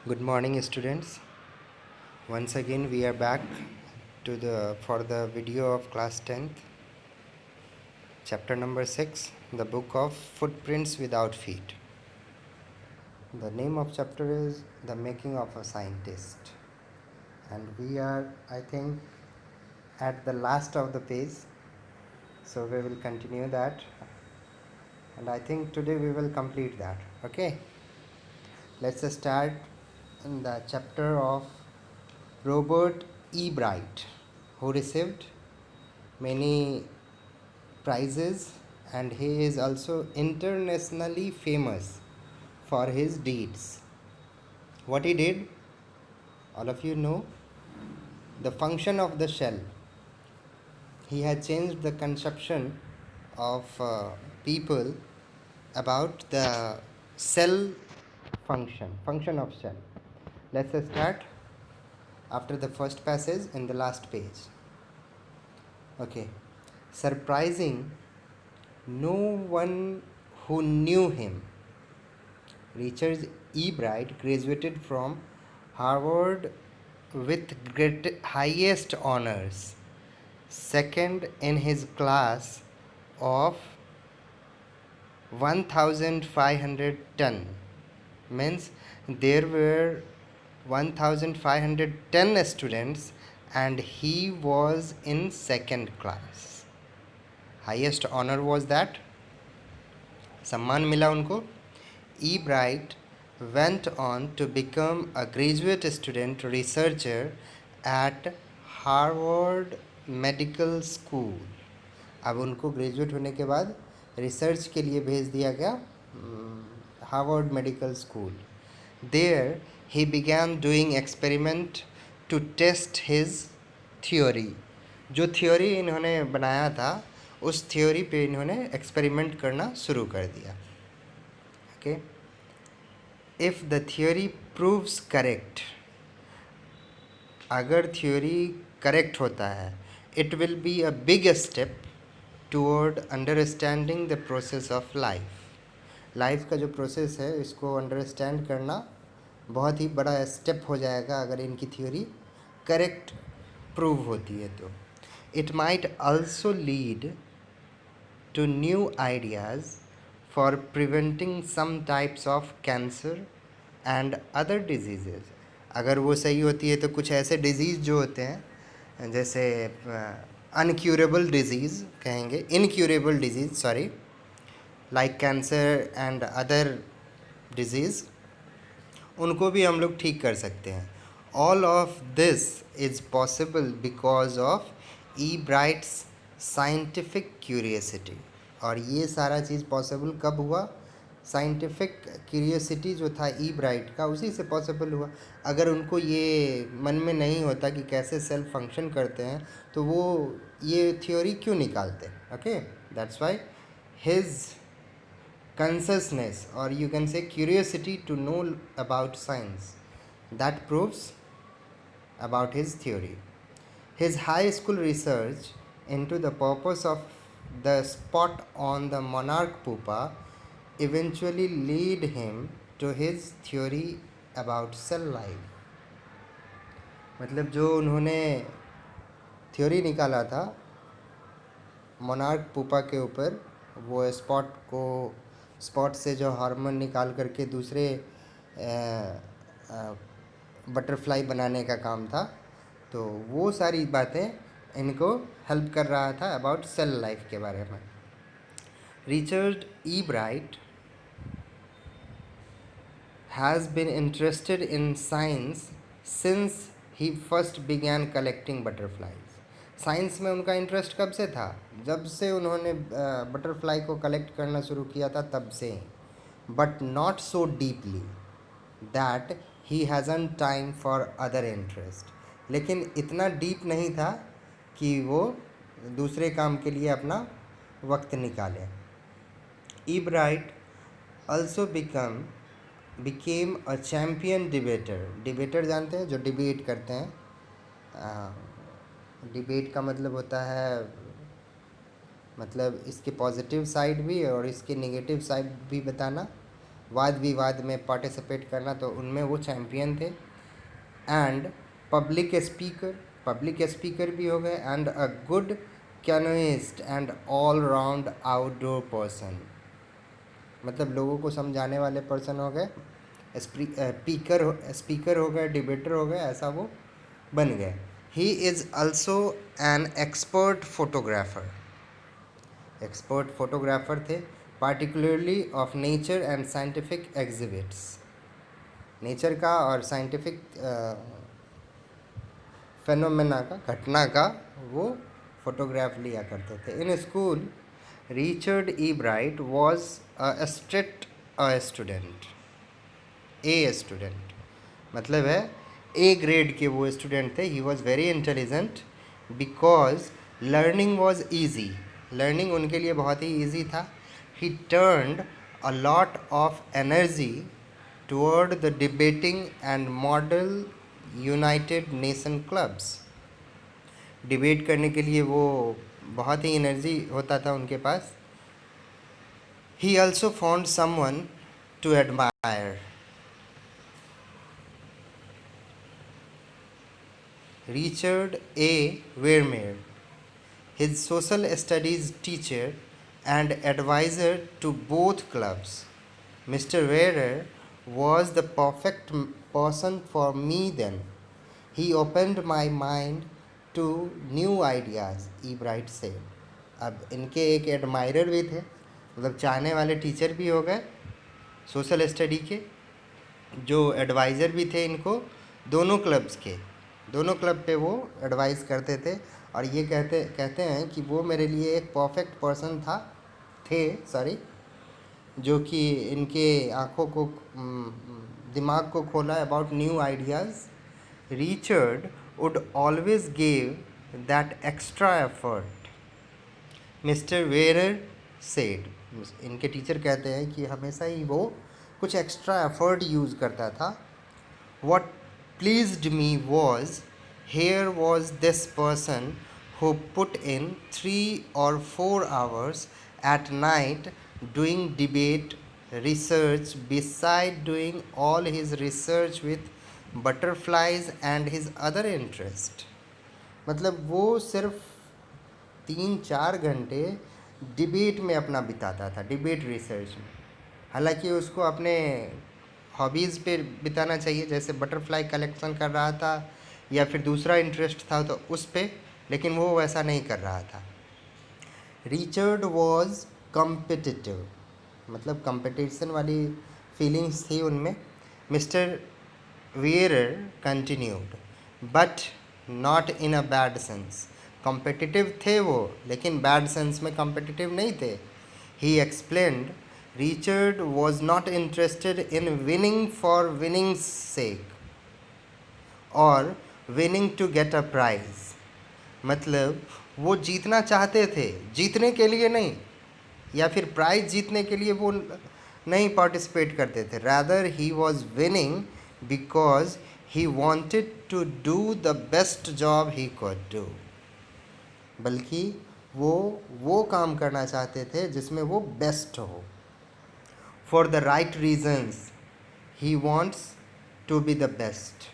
Good morning, students. Once again, we are back for the video of class 10th, chapter number 6, the book of Footprints Without Feet. The name of chapter is The Making of a Scientist, and we are, I think, at the last of the page, so we will continue that, and I think today we will complete that. Okay, let's start in the chapter of Robert E. Bright, who received many prizes, and he is also internationally famous for his deeds. What he did, all of you know, the function of the shell. He had changed the conception of people about the cell function of shell. Let's start after the first passage in the last page. Okay. Surprising no one who knew him. Richard E. Bright graduated from Harvard with highest honors, second in his class of 1510. Means there were 1510 students and he was in second class. Highest honor was that, सम्मान मिला उनको. E. Bright went on to become a graduate student researcher at Harvard Medical School. अब उनको graduate होने के बाद research के लिए भेज दिया गया Harvard medical school. There he began doing experiment to test his theory. जो थ्योरी इन्होंने बनाया था उस थ्योरी पे इन्होंने एक्सपेरिमेंट करना शुरू कर दिया. Okay, if the theory proves correct, अगर थ्योरी करेक्ट होता है, it will be a big step toward understanding the process of life का जो प्रोसेस है इसको अंडरस्टैंड करना बहुत ही बड़ा स्टेप हो जाएगा अगर इनकी थ्योरी करेक्ट प्रूव होती है तो. It might also lead to new ideas for preventing some types of cancer and other diseases. अगर वो सही होती है तो कुछ ऐसे डिजीज़ जो होते हैं जैसे अनक्यूरेबल डिजीज़ कहेंगे, incurable disease sorry, like cancer and other disease, उनको भी हम लोग ठीक कर सकते हैं. All of this is possible because of E brides scientific curiosity. और ये सारा चीज़ पॉसिबल कब हुआ? साइंटिफिक क्यूरियसिटी जो था ई ब्राइट का, उसी से पॉसिबल हुआ. अगर उनको ये मन में नहीं होता कि कैसे सेल फंक्शन करते हैं तो वो ये थ्योरी क्यों निकालते? Okay, that's why his consciousness, or you can say curiosity to know about science, that proves about his theory. His high school research into the purpose of the spot on the monarch pupa eventually lead him to his theory about cell life. मतलब जो उन्होंने theory निकाला था monarch pupa के ऊपर, वो spot से जो हार्मोन निकाल करके दूसरे बटरफ्लाई बनाने का काम था, तो वो सारी बातें इनको हेल्प कर रहा था अबाउट सेल लाइफ के बारे में. Richard E Bright has been interested in science since he first began collecting butterflies. Science में उनका इंटरेस्ट कब से था? जब से उन्होंने बटरफ्लाई को कलेक्ट करना शुरू किया था तब से. But not so deeply that he हैज़न time for other interest. लेकिन इतना डीप नहीं था कि वो दूसरे काम के लिए अपना वक्त निकाले. Ebright also became a champion debater जानते हैं, जो डिबेट करते हैं. डिबेट का मतलब होता है, मतलब इसके पॉजिटिव साइड भी और इसके नेगेटिव साइड भी बताना. वाद विवाद में पार्टिसिपेट करना, तो उनमें वो चैम्पियन थे। एंड पब्लिक स्पीकर भी हो गए, and a good canoeist and all round outdoor person, मतलब लोगों को समझाने वाले पर्सन हो गए, स्पीकर हो गए, डिबेटर हो गए, ऐसा वो बन गए। He is also an expert photographer थे, particularly of nature and scientific exhibits. Nature का और साइंटिफिक फेनोमेना का, घटना का वो फोटोग्राफ लिया करते थे। In school Richard E bright was a strict student, मतलब है ए ग्रेड के वो स्टूडेंट थे। He was very intelligent because learning was easy, learning उनके लिए बहुत ही ईजी था। ही turned a lot of energy toward the debating and model United nation clubs. Debate करने के लिए वो बहुत ही एनर्जी होता था उनके पास। He also found someone to admire, Richard A. Vermeer, his social studies teacher and advisor to both clubs. Mr. Werer was the perfect person for me then. He opened my mind to new ideas, E. Bright said. अब इनके एक admirer भी थे, मतलब चाहने वाले teacher भी हो गए सोशल स्टडी के, जो एडवाइज़र भी थे इनको दोनों क्लब्स के। दोनों क्लब पे वो एडवाइस करते थे, और ये कहते हैं कि वो मेरे लिए एक परफेक्ट पर्सन सॉरी, जो कि इनके आँखों को, दिमाग को खोला about new ideas. Richard would always give that extra effort, mister Weaver said. इनके टीचर कहते हैं कि हमेशा ही वो कुछ एक्स्ट्रा एफर्ट यूज़ करता था। What pleased me was, here was this person who put in 3 or 4 hours at night doing debate research beside doing all his research with butterflies and his other interest. मतलब वो सिर्फ 3-4 घंटे debate में अपना बिताता था, डिबेट रिसर्च में। हालांकि उसको अपने हॉबीज़ पे बिताना चाहिए, जैसे बटरफ्लाई कलेक्शन कर रहा था या फिर दूसरा इंटरेस्ट था तो उस पे, लेकिन वो वैसा नहीं कर रहा था। रिचर्ड वॉज कम्पिटिटिव, मतलब कंपटीशन वाली फीलिंग्स थी उनमें। Mister wearer continued, but not in a bad sense. Competitive थे वो, लेकिन बैड सेंस में कॉम्पिटिटिव नहीं थे। ही explained, Richard was not interested in winning for winning's sake or winning to get a prize. मतलब वो जीतना चाहते थे, जीतने के लिए नहीं, या फिर प्राइज जीतने के लिए वो नहीं पार्टिसिपेट करते थे। Rather he was winning because he wanted to do the best job he could do. बल्कि वो काम करना चाहते थे जिसमें वो बेस्ट हो। For the right reasons, he wants to be the best.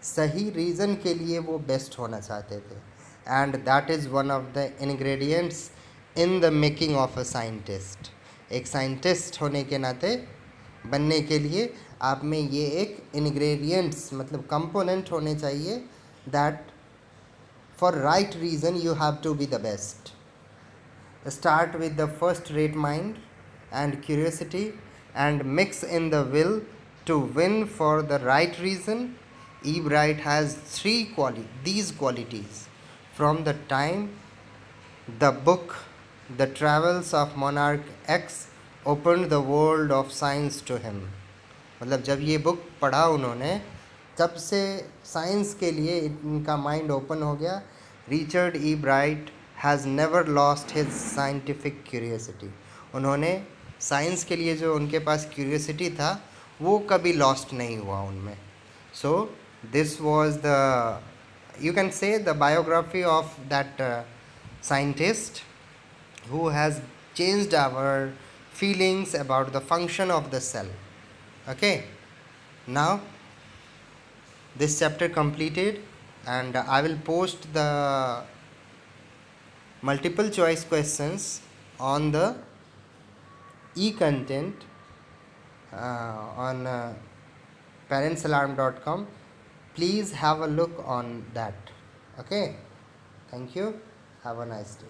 सही रीज़न के लिए वो बेस्ट होना चाहते थे। And that is one of the ingredients in the making of a scientist. एक साइंटिस्ट होने के नाते, बनने के लिए आप में ये एक ingredients मतलब कंपोनेंट होने चाहिए, that for right reason you have to be the best. Start with the first rate mind and curiosity, and mix in the will to win for the right reason. E. Bright has these qualities from the time the book The Travels of Monarch X opened the world of science to him. मतलब जब ये book पढ़ा उन्होंने, तब से science के लिए इनका माइंड ओपन हो गया। Richard E Bright has never lost his scientific curiosity. उन्होंने साइंस के लिए जो उनके पास क्यूरियोसिटी था वो कभी लॉस्ट नहीं हुआ उनमें। So this was the, you can say the biography of that scientist who has changed our feelings about the function of the cell. Okay, now this chapter completed, and I will post the multiple choice questions on the e-content on parentsalarm.com. Please have a look on that. Okay, thank you. Have a nice day.